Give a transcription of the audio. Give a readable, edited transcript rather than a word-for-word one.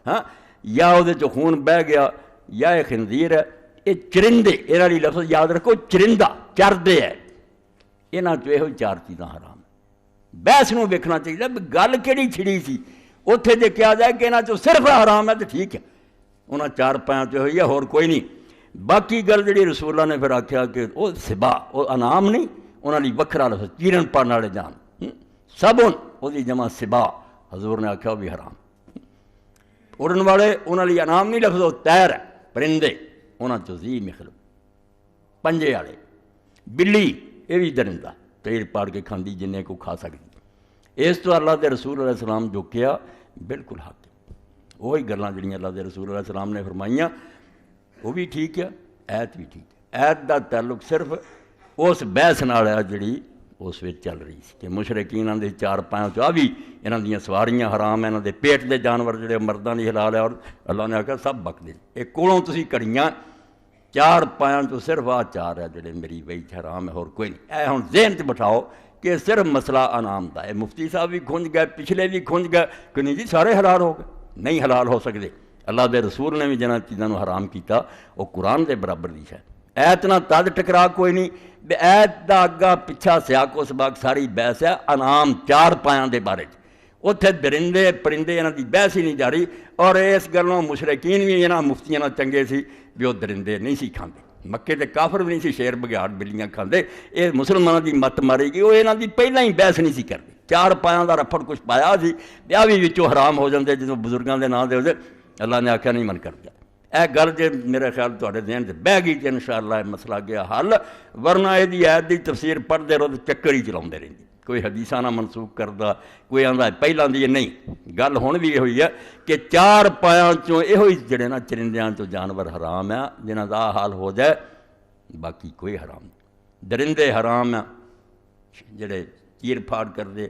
ہاں یا وہ خون بہ گیا یا یہ خنزیر ہے، یہ چرندے، یہاں لفظ یاد رکھو، چرندہ چردے ہے، یہاں یہ چار چیزاں حرام۔ بحث نو ویکھنا چاہیے گل کہڑی چھڑی سی، اتنے جے کیا جائے کہ یہاں صرف حرام ہے تو ٹھیک ہے، انہاں چار پایاں چ ہوئی ہے، ہور کوئی نہیں۔ باقی گل جڑی رسول اللہ نے پھر آخیا کہ وہ سبا، وہ انعام نہیں، انہوں نے وکھرا لفظ چیرن پڑن والے جان، سبن وہ جمع سبا، حضور نے آخیا وہ بھی حرام۔ اڑن والے انہوں نے انعام نہیں لفظ، وہ تیر ہے، پرندے، انہوں نے ذی مخلب، پنجے والے، بلی یہ بھی درندہ، پیر پاڑ کے کھاندی جنہیں کو کھا سکتی۔ اس تو اللہ دے رسول علیہ السلام جو کیا بالکل حق ہے، وہی گلاں جڑیاں اللہ دے رسول علیہ السلام نے فرمائیاں وہ بھی ٹھیک ہے، ایت بھی ٹھیک ہے۔ ایت دا تعلق صرف اس بحث نال ہے جڑی اس وچ چل رہی سی کہ مشرکین انہاں دے چار پایاں چ بھی انہاں دیاں سواریاں حرام ہیں، انہاں دے پیٹ دے جانور جڑے مرداں دی حلال ہے، اور اللہ نے آکھیا سب بکدے اے کولوں تسی کڑیاں چار پایاں چ صرف آ چار ہے جڑے میری وئی حرام ہے، اور کوئی نہیں۔ اے ہن ذہن چ بٹھاؤ کہ صرف مسئلہ انعام دا ہے۔ مفتی صاحب بھی کھنج گئے، پچھلے بھی کھنج گئے کہ نہیں جی سارے حلال ہو گئے، نہیں حلال ہو سکتے۔ اللہ دے رسول نے بھی جنہاں چیزاں نو حرام کیتا وہ قرآن دے برابر دی ہے۔ ایت نہ تد ٹکرا کوئی نہیں، ایت دا اگا پچھا سیاق و سباق ساری بحث ہے انعام چار پایاں دے بارے چ، اتنے درندے پرندے انہاں دی بحث ہی نہیں جاری۔ اور اس گلوں مشرکین بھی انہاں مفتیاں نال چنگے سی بھی وہ درندے نہیں سی کھاندے، مکے دے کافر بھی نہیں سی شیر بگیاڑ بلیاں کھاندے، یہ مسلمانوں دی مت ماری گئی، وہ انہاں دی پہلاں ہی بحث نہیں سی کرتے۔ چار پایاں دا رفڑ کچھ پایا سی، بیاہ بھی وچوں حرام ہو جاندے جدوں بزرگاں دے نام دے ہوندے، اللہ نے آکھیا نہیں من کر دیا۔ اے گل جے میرے خیال تواڈے ذہن تے بہ گئی کہ انشاءاللہ یہ مسئلہ گیا حل، ورنہ یہ آیت دی تفسیر پڑھتے رہو تو چکر ہی چلاؤندے رہندے، کوئی حدیثاں نہ منسوخ کردا، کوئی آندا پہلاں دی نہیں۔ گل ہن بھی یہ ہوئی ہے کہ چار پایاں چوں یہ ہوئی جڑے نا چرندیاں چوں جانور حرام ہے، جنہاں دا حال ہو جائے باقی کوئی حرام نہیں۔ درندے حرام ہیں جڑے چیر پھاڑ کر دے،